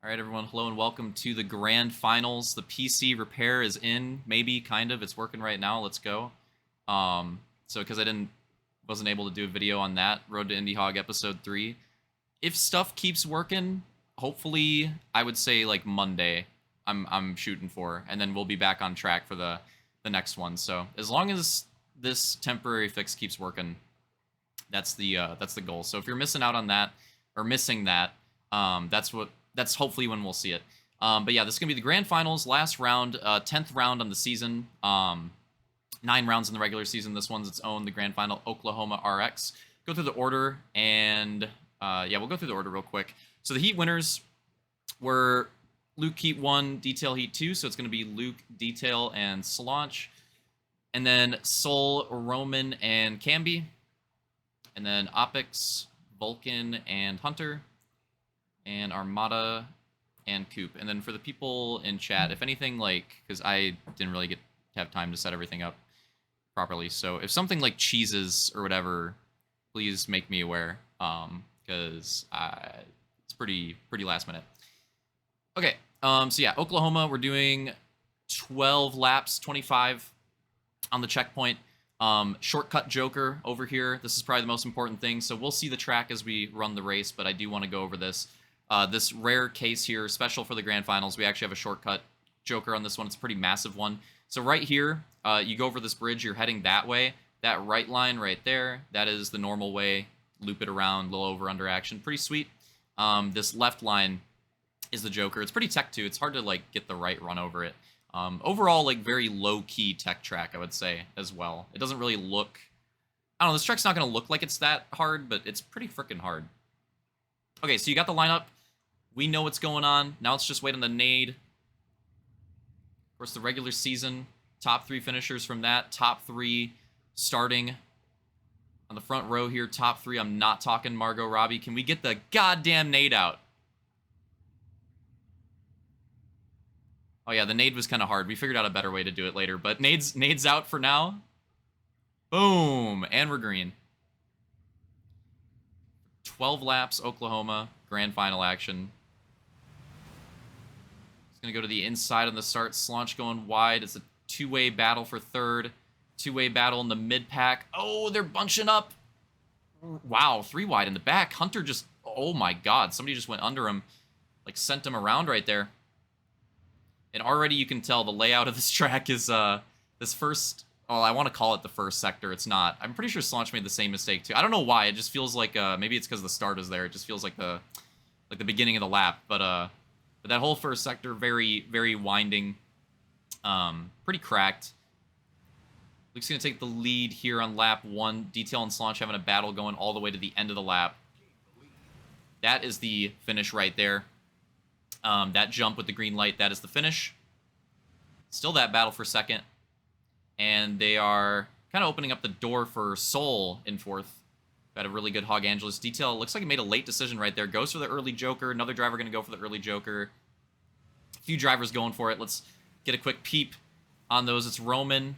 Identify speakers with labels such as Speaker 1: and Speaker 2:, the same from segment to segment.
Speaker 1: All right, everyone. Hello and welcome to the grand finals. The PC repair is in, maybe, kind of. It's working right now. Let's go. So because I wasn't able to do a video on that Road to Indie Hog episode 3. If stuff keeps working, hopefully, I would say like Monday. I'm shooting for, and then we'll be back on track for the next one. So as long as this temporary fix keeps working, that's the goal. So if you're missing out on that or missing that, that's hopefully when we'll see it. But yeah, this is gonna be the grand finals, last round, 10th round on the season. 9 rounds in the regular season. This one's its own, the grand final, Oklahoma RX. Go through the order, and yeah, we'll go through the order real quick. So the heat winners were Luke Heat 1, Detail Heat 2. So it's going to be Luke, Detail, and Slaunch. And then Sol, Roman, and Camby. And then Opix, Vulcan, and Hunter. And Armada and Coop. And then for the people in chat, if anything, like, because I didn't really have time to set everything up properly, so if something like cheeses or whatever, please make me aware, because it's pretty last minute. Okay, so yeah, Oklahoma, we're doing 12 laps, 25 on the checkpoint. Shortcut Joker over here. This is probably the most important thing, so we'll see the track as we run the race, but I do want to go over this. This rare case here, special for the grand finals. We actually have a shortcut Joker on this one. It's a pretty massive one. So right here, you go over this bridge, you're heading that way. That right line right there, that is the normal way. Loop it around, little over-under action. Pretty sweet. This left line is the Joker. It's pretty tech too. It's hard to like get the right run over it. Overall, like very low-key tech track, I would say, as well. It doesn't really look... I don't know, this track's not going to look like it's that hard, but it's pretty freaking hard. Okay, so you got the lineup. We know what's going on. Now let's just wait on the nade. Of course, the regular season, top 3 finishers from that. Top 3 starting on the front row here. Top 3, I'm not talking Margot Robbie. Can we get the goddamn nade out? Oh yeah, the nade was kind of hard. We figured out a better way to do it later, but nade's out for now. Boom, and we're green. 12 laps, Oklahoma, grand final action. It's going to go to the inside on the start. Slaunch going wide. It's a 2-way battle for third. 2-way battle in the mid-pack. Oh, they're bunching up. Wow, 3 wide in the back. Hunter just... Oh my god, somebody just went under him. Like, sent him around right there. And already you can tell the layout of this track is this first... Oh, I want to call it the first sector. It's not. I'm pretty sure Slaunch made the same mistake too. I don't know why. It just feels like maybe it's because the start is there. It just feels like the beginning of the lap. But that whole first sector, very winding, pretty cracked. Luke's gonna take the lead here on lap 1. Detail and Slaunch having a battle going all the way to the end of the lap. That is the finish right there. That jump with the green light, that is the finish. Still that battle for second. And they are kind of opening up the door for Sol in fourth. Got a really good Hog Angeles detail. Looks like he made a late decision right there. Goes for the early Joker. Another driver going to go for the early Joker. A few drivers going for it. Let's get a quick peep on those. It's Roman.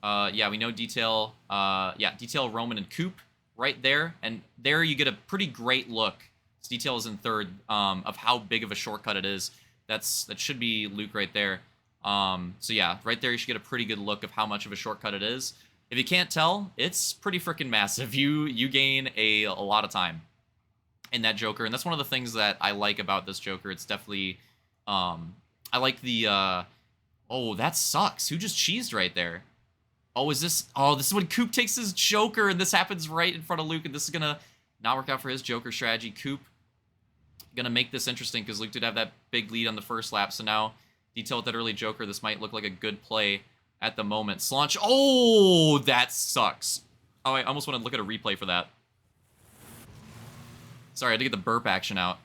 Speaker 1: Yeah, we know Detail. Yeah, Detail, Roman, and Coop right there. And there you get a pretty great look. This Detail is in third, of how big of a shortcut it is. That should be Luke right there. So yeah, right there you should get a pretty good look of how much of a shortcut it is. If you can't tell, it's pretty freaking massive. You gain a lot of time in that Joker, and that's one of the things that I like about this Joker. It's definitely, I like the, oh, that sucks. Who just cheesed right there? Oh, is this, oh, this is when Coop takes his Joker, and this happens right in front of Luke, and this is gonna not work out for his Joker strategy. Coop gonna make this interesting, because Luke did have that big lead on the first lap, so now Detail with that early Joker. This might look like a good play at the moment. Slaunch. Oh, that sucks. Oh, I almost want to look at a replay for that. Sorry, I had to get the burp action out.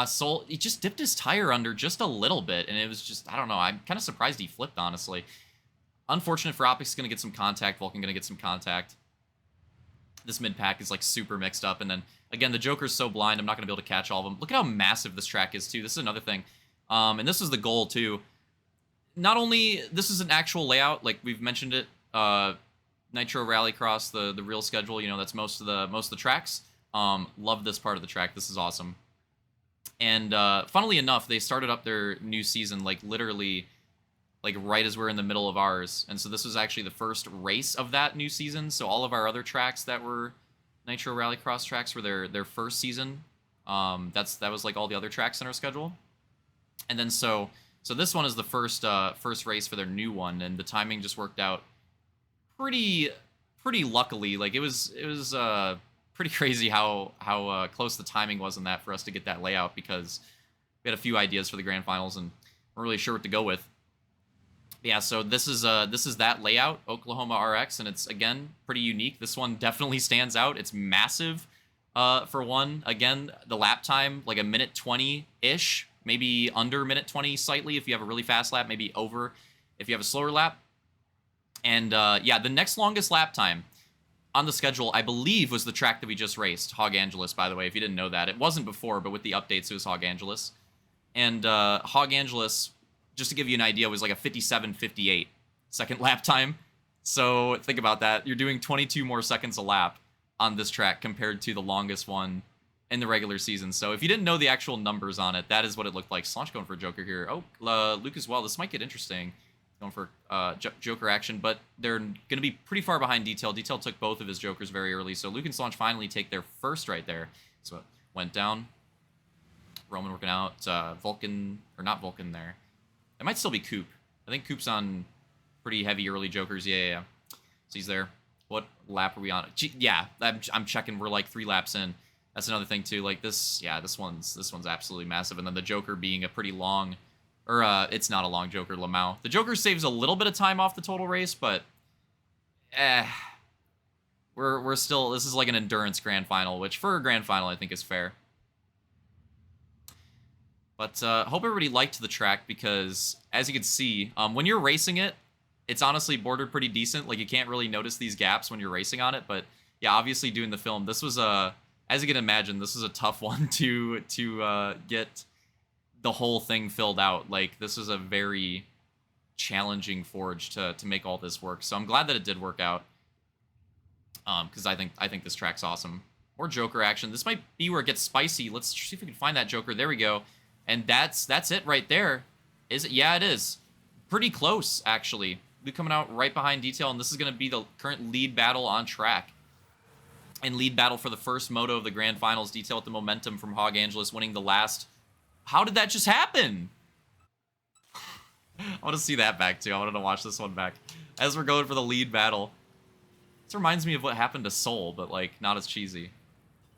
Speaker 1: Sol, he just dipped his tire under just a little bit, and it was just, I don't know. I'm kind of surprised he flipped, honestly. Unfortunate for Opix, going to get some contact. Vulcan going to get some contact. This mid-pack is, like, super mixed up, and then, again, the Joker's so blind, I'm not going to be able to catch all of them. Look at how massive this track is, too. This is another thing. And this was the goal, too. Not only this is an actual layout, like we've mentioned it, Nitro Rallycross, the real schedule, you know, that's most of the tracks. Love this part of the track. This is awesome. And funnily enough, they started up their new season like literally like right as we're in the middle of ours. And so this was actually the first race of that new season. So all of our other tracks that were Nitro Rallycross tracks were their first season. That was like all the other tracks in our schedule. And then so this one is the first race for their new one, and the timing just worked out pretty luckily. Like it was pretty crazy how close the timing was in that for us to get that layout, because we had a few ideas for the grand finals and we're really sure what to go with. Yeah, so this is that layout, Oklahoma RX, and it's again pretty unique. This one definitely stands out. It's massive. For one, again, the lap time like a minute 20 ish, maybe under minute 20 slightly if you have a really fast lap, maybe over if you have a slower lap. And yeah, the next longest lap time on the schedule, I believe, was the track that we just raced, Hog Angeles, by the way, if you didn't know that. It wasn't before, but with the updates, it was Hog Angeles. And Hog Angeles, just to give you an idea, was like a 57:58 second lap time. So think about that. You're doing 22 more seconds a lap on this track compared to the longest one in the regular season. So if you didn't know the actual numbers on it, that is what it looked like. Slaunch going for Joker here. Oh, Luke as well. This might get interesting. Going for Joker action, but they're going to be pretty far behind Detail. Detail took both of his Jokers very early, so Luke and Slaunch finally take their first right there. So it went down. Roman working out. Vulcan, or not Vulcan there. It might still be Coop. I think Coop's on pretty heavy early Jokers. Yeah. So he's there. What lap are we on? Yeah, I'm checking. We're like 3 laps in. That's another thing too. Like this one's absolutely massive. And then the Joker being a pretty long, or it's not a long Joker, Lamau. The Joker saves a little bit of time off the total race, but we're still, this is like an endurance grand final, which for a grand final I think is fair. But hope everybody liked the track, because as you can see, when you're racing it, it's honestly bordered pretty decent. Like you can't really notice these gaps when you're racing on it. But yeah, obviously doing the film, this was as you can imagine, this is a tough one to get the whole thing filled out. Like this is a very challenging forge to make all this work. So I'm glad that it did work out. Because I think this track's awesome. More Joker action. This might be where it gets spicy. Let's see if we can find that Joker. There we go. And that's it right there. Is it? Yeah, it is. Pretty close, actually. Luke coming out right behind Detail, and this is going to be the current lead battle on track. And lead battle for the first moto of the grand finals. Detail with the momentum from Hog Angeles, winning the last. How did that just happen? I want to see that back, too. I wanted to watch this one back. As we're going for the lead battle. This reminds me of what happened to Soul, but, like, not as cheesy.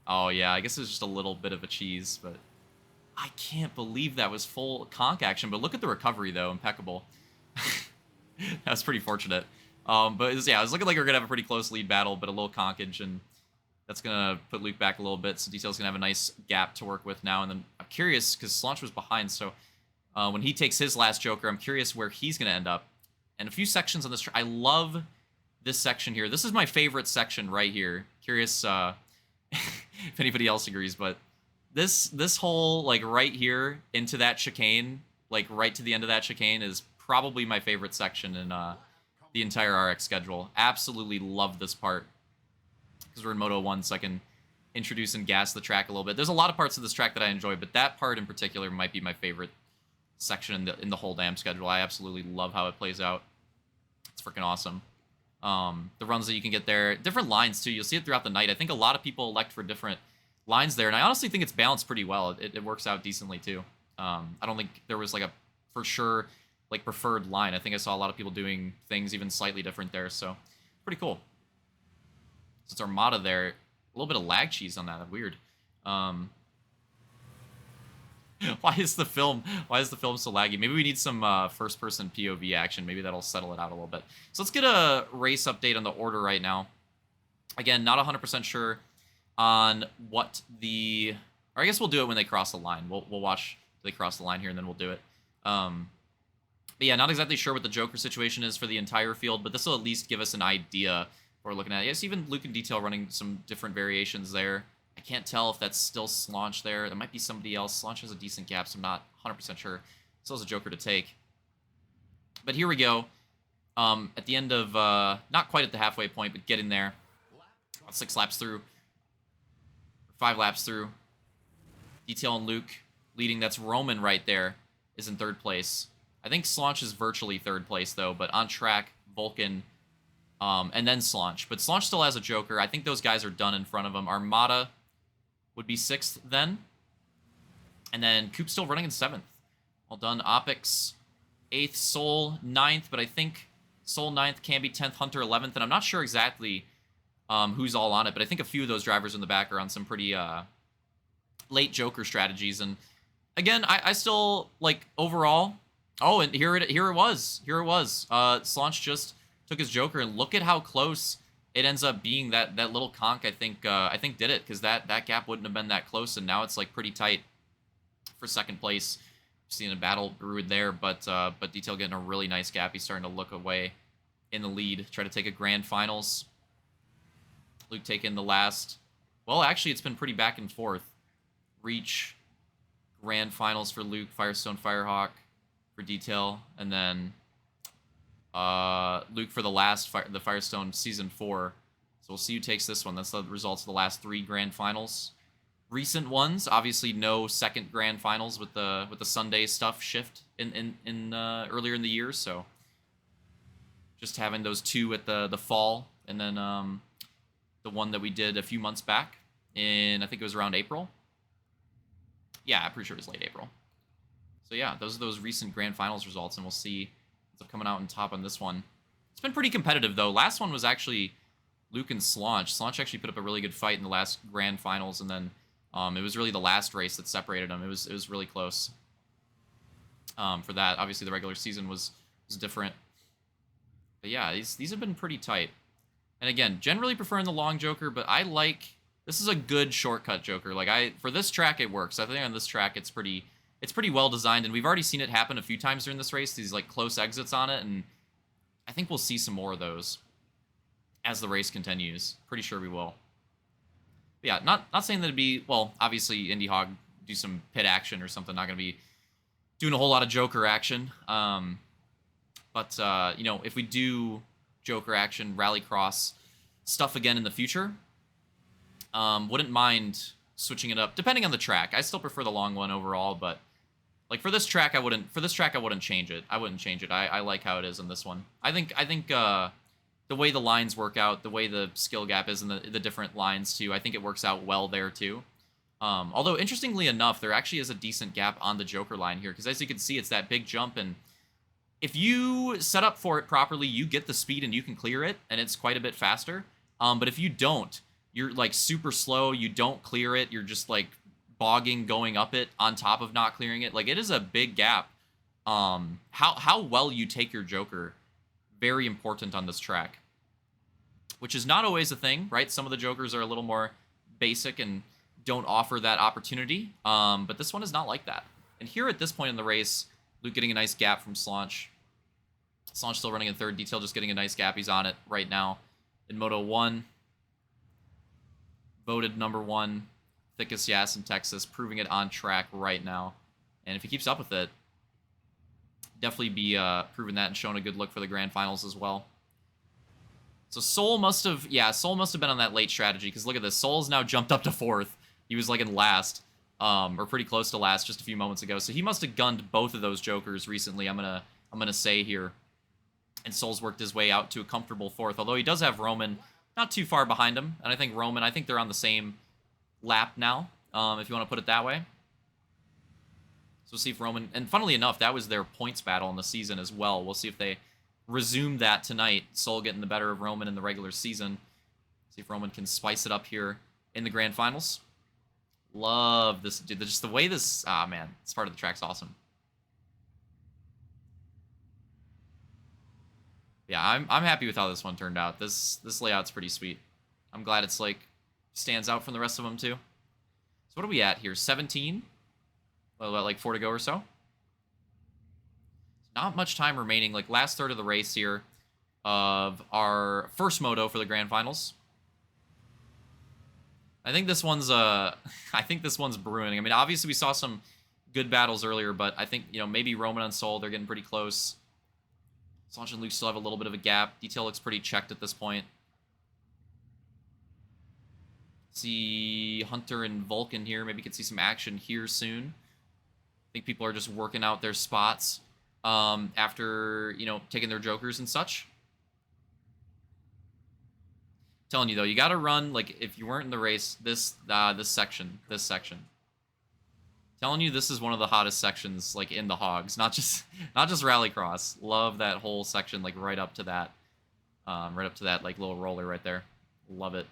Speaker 1: Oh, yeah, I guess it was just a little bit of a cheese, but I can't believe that was full conk action. But look at the recovery, though. Impeccable. That's pretty fortunate. But it was looking like we're going to have a pretty close lead battle, but a little conkage, and that's going to put Luke back a little bit. So Detail's going to have a nice gap to work with now. And then I'm curious, because Slaunch was behind, so when he takes his last Joker, I'm curious where he's going to end up. And a few sections on this. I love this section here. This is my favorite section right here. Curious if anybody else agrees, but this whole, like, right here into that chicane, like, right to the end of that chicane is probably my favorite section in the entire RX schedule. Absolutely love this part. Because we're in Moto 1, so I can introduce and gas the track a little bit. There's a lot of parts of this track that I enjoy, but that part in particular might be my favorite section in the whole damn schedule. I absolutely love how it plays out. It's freaking awesome. The runs that you can get there. Different lines, too. You'll see it throughout the night. I think a lot of people elect for different lines there, and I honestly think it's balanced pretty well. It works out decently, too. I don't think there was, like, a, for sure, like, preferred line. I think I saw a lot of people doing things even slightly different there, so pretty cool. So it's Armada there. A little bit of lag cheese on that. That's weird. Why is the film so laggy? Maybe we need some first-person POV action. Maybe that'll settle it out a little bit. So let's get a race update on the order right now. Again, not 100% sure on what the... Or I guess we'll do it when they cross the line. We'll watch they cross the line here, and then we'll do it. But yeah, not exactly sure what the Joker situation is for the entire field, but this will at least give us an idea we're looking at. Yes, even Luke and Detail running some different variations there. I can't tell if that's still Slaunch there. There might be somebody else. Slaunch has a decent gap, so I'm not 100% sure. Still has a Joker to take. But here we go. At the end of, not quite at the halfway point, but getting there. About 6 laps through. 5 laps through. Detail and Luke leading. That's Roman right there is in third place. I think Slaunch is virtually third place, though, but on track, Vulcan, and then Slaunch. But Slaunch still has a Joker. I think those guys are done in front of him. Armada would be 6th then. And then Coop's still running in 7th. Well done. Opix, 8th. Soul, 9th. But I think Soul 9th, can be 10th, Hunter 11th. And I'm not sure exactly who's all on it. But I think a few of those drivers in the back are on some pretty late Joker strategies. And again, I still, like, overall... Oh, and here it was. Slaunch just took his Joker, and look at how close it ends up being. That little conk, I think did it, because that gap wouldn't have been that close, and now it's like pretty tight for second place. Seeing a battle brewed there, but Detail getting a really nice gap. He's starting to look away in the lead. Try to take a grand finals. Luke taking the last. Well, actually, it's been pretty back and forth. Reach, grand finals for Luke, Firestone, Firehawk for Detail, and then Luke for the last the Firestone Season 4. So we'll see who takes this one. That's the results of the last 3 grand finals. Recent ones, obviously no second grand finals with the Sunday stuff shift in earlier in the year, so just having those 2 at the fall, and then the one that we did a few months back in, I think it was around April. Yeah, I'm pretty sure it was late April. So yeah, those are those recent grand finals results, and we'll see what's coming out on top on this one. It's been pretty competitive, though. Last one was actually Luke and Slaunch. Slaunch actually put up a really good fight in the last grand finals, and then it was really the last race that separated them. It was really close for that. Obviously, the regular season was different. But yeah, these have been pretty tight. And again, generally preferring the long Joker, but I like... This is a good shortcut Joker. Like, for this track, it works. I think on this track, it's pretty well designed, and we've already seen it happen a few times during this race, these like close exits on it, and I think we'll see some more of those as the race continues. Pretty sure we will. But yeah, not saying that it'd be, well, obviously Indy Hog do some pit action or something, not going to be doing a whole lot of Joker action. But you know, if we do Joker action, Rallycross stuff again in the future, wouldn't mind switching it up depending on the track. I still prefer the long one overall, but like for this track I wouldn't change it. I like how it is in this one. I think the way the lines work out, the way the skill gap is in the different lines too, I think it works out well there too. Although interestingly enough, there actually is a decent gap on the Joker line here, because as you can see, it's that big jump, and if you set up for it properly, you get the speed and you can clear it, and it's quite a bit faster. But if you don't, you're like super slow, you don't clear it, you're just like bogging going up it on top of not clearing it. Like, it is a big gap. How well you take your Joker, very important on this track, which is not always a thing, right? Some of the Jokers are a little more basic and don't offer that opportunity, but this one is not like that. And here at this point in the race, Luke getting a nice gap from Slaunch. Slaunch still running in third, Detail just getting a nice gap. He's on it right now in Moto 1. Voted number 1, thickest Yass in Texas, proving it on track right now. And if he keeps up with it, definitely be proving that and showing a good look for the grand finals as well. So Soul must have been on that late strategy, because look at this. Soul's now jumped up to 4th. He was like in last, or pretty close to last just a few moments ago. So he must have gunned both of those Jokers recently, I'm gonna say here. And Soul's worked his way out to a comfortable 4th, although he does have Roman not too far behind him. And I think Roman, they're on the same lap now, if you want to put it that way. So we'll see if Roman, and funnily enough, that was their points battle in the season as well. We'll see if they resume that tonight. Soul getting the better of Roman in the regular season. See if Roman can spice it up here in the grand finals. Love this, dude. Just the way this, man, this part of the track's awesome. Yeah, I'm happy with how this one turned out. This layout's pretty sweet. I'm glad it's like stands out from the rest of them too. So what are we at here? 17? Well, about like 4 to go or so. Not much time remaining. Like last third of the race here of our first moto for the grand finals. I think this one's brewing. I mean, obviously we saw some good battles earlier, but I think, you know, maybe Roman and Soul, they're getting pretty close. Slaunch and Luke still have a little bit of a gap. Detail looks pretty checked at this point. See Hunter and Vulcan here. Maybe we could see some action here soon. think people are just working out their spots after, you know, taking their jokers and such. Telling you though, you got to run like if you weren't in the race. This section. Telling you, this is one of the hottest sections like in the hogs, not just rallycross. Love that whole section, like right up to that like little roller right there. Love it.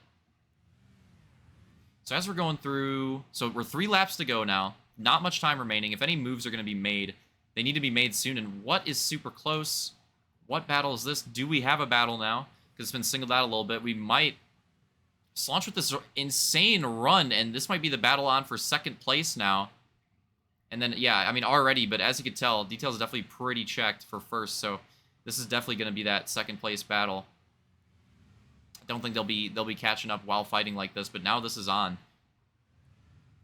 Speaker 1: So as we're going through, so we're 3 laps to go now. Not much time remaining. If any moves are going to be made, they need to be made soon. And what is super close? What battle is this? Do we have a battle now? Because it's been singled out a little bit. We might launch with this insane run, and this might be the battle on for 2nd place now. And then, yeah, I mean, already, but as you can tell, Detail's definitely pretty checked for 1st, so this is definitely going to be that 2nd place battle. I don't think they'll be catching up while fighting like this, but now this is on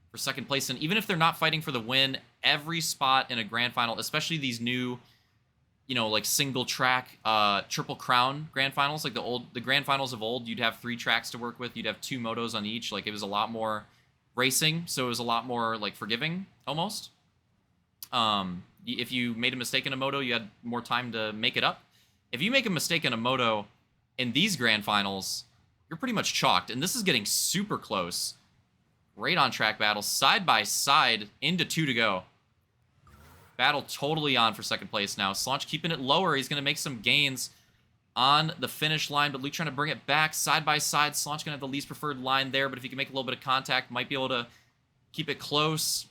Speaker 1: for 2nd place. And even if they're not fighting for the win, every spot in a grand final, especially these new, you know, like single track Triple Crown grand finals, like the grand finals of old, you'd have 3 tracks to work with. You'd have 2 motos on each. Like, it was a lot more racing, so it was a lot more like forgiving almost. If you made a mistake in a moto, you had more time to make it up. If you make a mistake in a moto in these grand finals, you're pretty much chalked. And this is getting super close. Great on-track battle, side by side, into 2 to go. Battle totally on for 2nd place now. Slaunch keeping it lower. He's going to make some gains on the finish line, but Luke trying to bring it back side by side. Slaunch going to have the least preferred line there, but if he can make a little bit of contact, might be able to keep it close.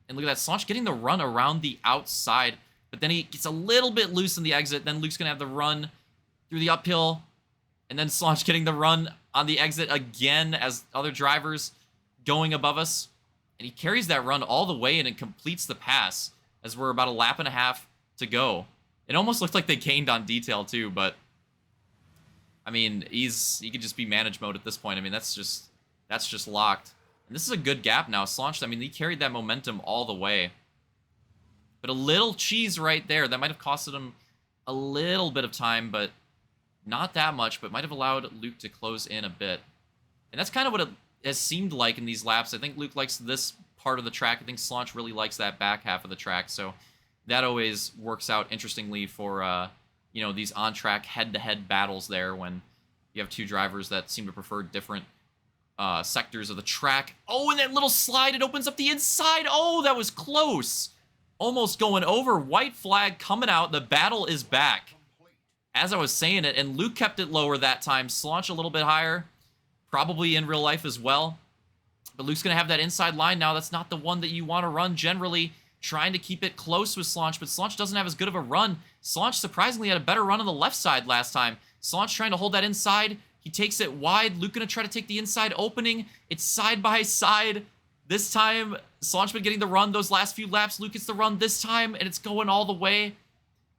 Speaker 1: And look at that, Slaunch getting the run around the outside, but then he gets a little bit loose in the exit. Then Luke's going to have the run through the uphill, and then Slaunch getting the run on the exit again as other drivers going above us. And he carries that run all the way, and it completes the pass as we're about 1.5 laps to go. It almost looked like they gained on Detail too, but I mean, he could just be manage mode at this point. I mean, that's just locked. And this is a good gap now. Slaunch, I mean, he carried that momentum all the way. But a little cheese right there. That might have costed him a little bit of time, but not that much, but might have allowed Luke to close in a bit. And that's kind of what it has seemed like in these laps. I think Luke likes this part of the track. I think Slaunch really likes that back half of the track. So that always works out interestingly for, you know, these on-track head-to-head battles there when you have 2 drivers that seem to prefer different sectors of the track. Oh, and that little slide, it opens up the inside. Oh, that was close. Almost going over. White flag coming out. The battle is back. As I was saying it, and Luke kept it lower that time. Slaunch a little bit higher. Probably in real life as well. But Luke's going to have that inside line now. That's not the one that you want to run generally. Trying to keep it close with Slaunch, but Slaunch doesn't have as good of a run. Slaunch surprisingly had a better run on the left side last time. Slaunch trying to hold that inside. He takes it wide. Luke going to try to take the inside opening. It's side by side. This time, Slaunch been getting the run those last few laps. Luke gets the run this time, and it's going all the way.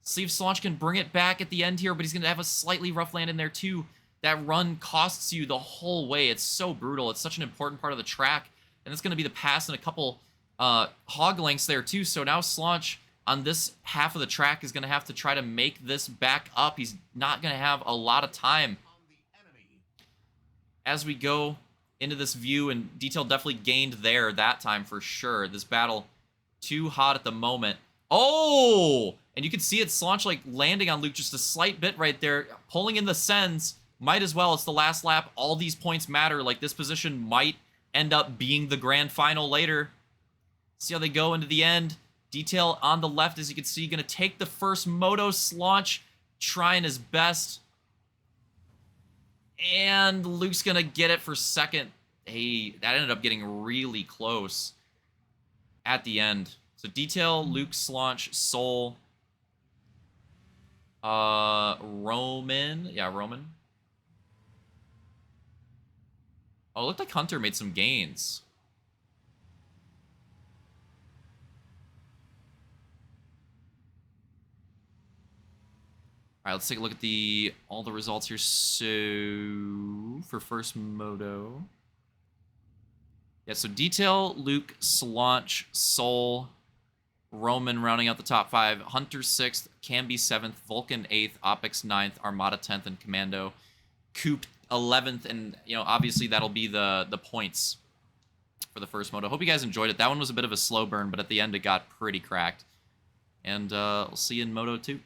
Speaker 1: See if Slaunch can bring it back at the end here, but he's going to have a slightly rough land in there too. That run costs you the whole way. It's so brutal. It's such an important part of the track, and it's going to be the pass and a couple hog lengths there too. So now Slaunch on this half of the track is going to have to try to make this back up. He's not going to have a lot of time. As we go into this view, and Detail definitely gained there that time for sure. This battle too hot at the moment. Oh! And you can see it, Slaunch like landing on Luke just a slight bit right there, pulling in the sends. Might as well. It's the last lap. All these points matter. Like, this position might end up being the grand final later. See how they go into the end. Detail on the left, as you can see, going to take the first moto. Slaunch trying his best. And Luke's going to get it for second. Hey, that ended up getting really close at the end. So Detail, Luke, Slaunch, Soul, Roman. Yeah, Roman. Oh, it looked like Hunter made some gains. All right, let's take a look at all the results here. So for first moto, yeah. So Detail, Luke, Slaunch, Soul, Roman rounding out the top 5. Hunter 6th, Camby 7th, Vulcan 8th, Opix 9th, Armada 10th, and Commando Coop 11th. And you know, obviously that'll be the points for the first Moto. Hope you guys enjoyed it. That one was a bit of a slow burn, but at the end it got pretty cracked. And we'll see you in Moto 2.